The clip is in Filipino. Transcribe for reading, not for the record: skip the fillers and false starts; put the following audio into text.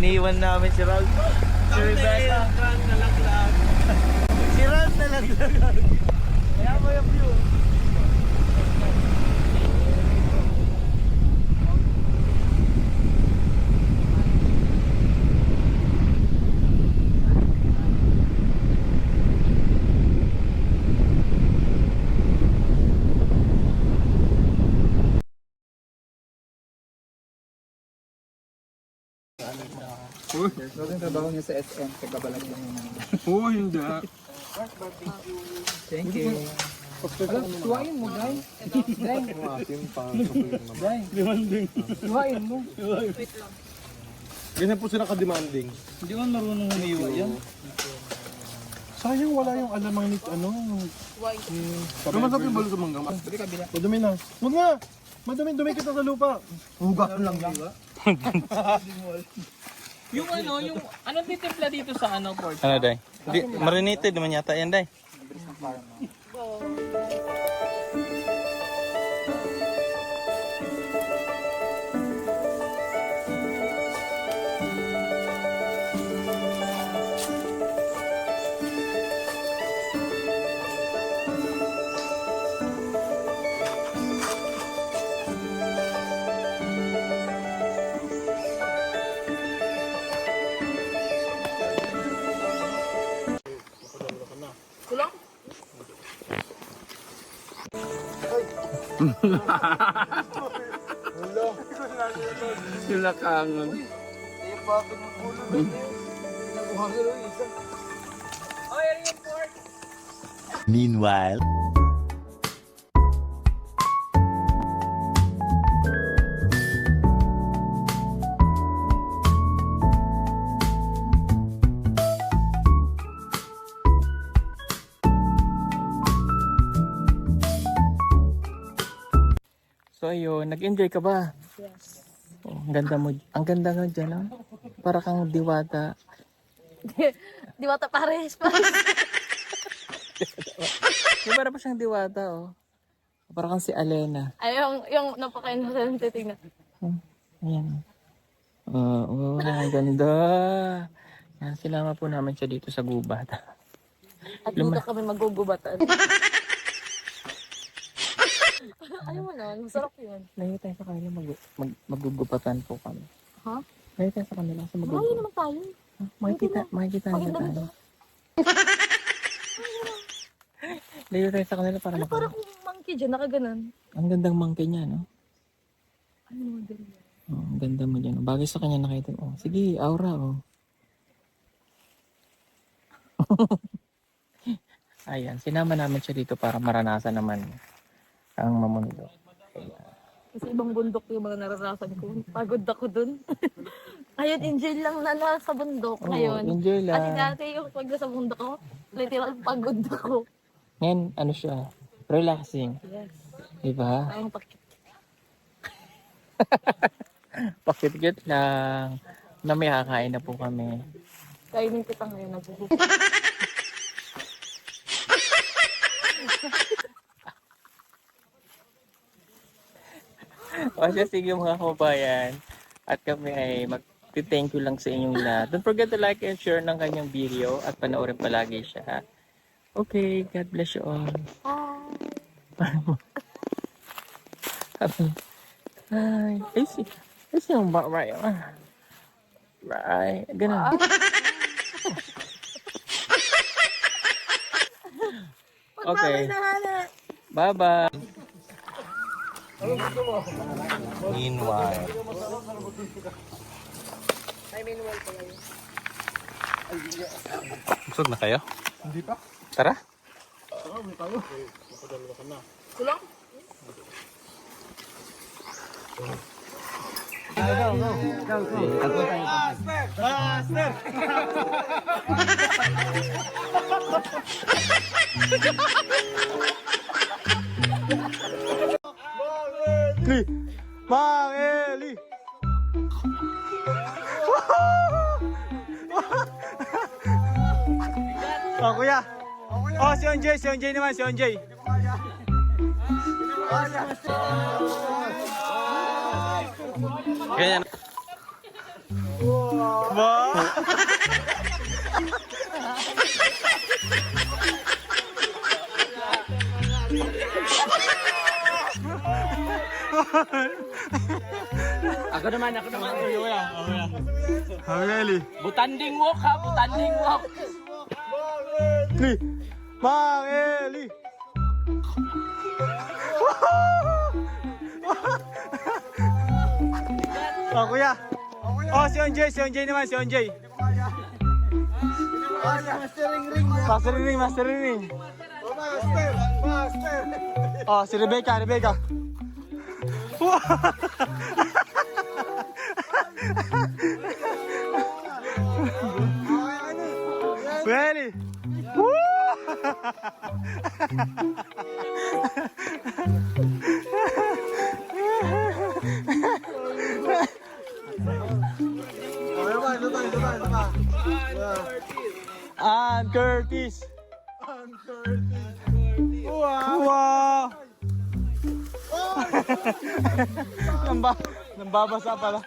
Iniwan namin si Ralph. Si Rebecca. Si Ralph nalaglag. Kaya mo yung view. Huwag yung trabaho niya sa SM, kagabalag lang yun. Hindi. Thank you. Alam, tuwain mo, guys. Guys. Demanding. Tuwain mo. Ganyan po sila ka-demanding. Hindi mo marunong umiiwa yan. Sayang wala yung alamang ni ano. Why? Naman sabi yung balo sa mangga. Sabi kabila. Madumi na. Huwag nga! Madumi kita sa lupa. Hugasan lang lang. Yung ano, anong titimpla dito sa ano, pork? Ano, Day? Marinated naman yata yan, Day. Kulang? Sila kangen. Oh, yan yung pork. Meanwhile... So ayun, nag-enjoy ka ba? Yes. Oh, ang ganda mo. Ang ganda nga dyan, ah. Para kang diwata. Diwata pares pa. Yung para pa siyang diwata, oh. Para kang si Alena. Ay, yung napaka-innocent tingnan. Ayan. Oo, ang ganda. Yan, sinama po namin siya dito sa gubat. At dito kami magugubatan. Ayaw mo na, masarap yun. Layo tayo sa kanila, magugupatan po kami. Ha? Layo tayo sa kanila sa Malayo magugupatan. naman tayo. Makikita nila Pakinggan tayo. Layo tayo sa kanila para Ano parang monkey dyan, nakaganan. Ang gandang monkey niya, no? Ano mo ganyan? Oh, ang ganda mo dyan. Bagay sa kanya nakita mo. Oh, sige, aura, oh. Ayan, sinama namin siya dito para maranasan naman ang mamundo. Kasi ibang bundok yung mga naranasan ko. Pagod ako dun. Ngayon, enjoy lang na nasa bundok. Oo, Ngayon. enjoy lang. Kasi dati yung pag nasa bundok ako, literal pagod ako. Ngayon, ano siya? Relaxing. Yes. Diba? Parang pakit. Pakit-kit lang. Na may kakain na po kami. Kainin kita ngayon, nabuhuk. O siya, sige mga kabayan. At kami ay mag-thank you lang sa inyong lahat. Don't forget to like and share ng kanyang video at panoorin palagi siya. Okay, God bless you all. Hi. Ay, siyang ba, right? Right. Ganun. Okay. Bye-bye. Meanwhile. Busog na kayo? Hindi pa. Tara. Kulang? Mang Eli! Oh, kuya. Oh, si Onjay. Si Onjay naman. Si Onjay. Ganyan. Wow! Ako naman. Hangeli. Butanding walk ha, butanding walk. Mangeli! Oh, kuya. Oh, si Onjay naman, si Onjay. Master ring. Oh, si Rebecca. Really? And Curtis. Wow! Nambabasa pala.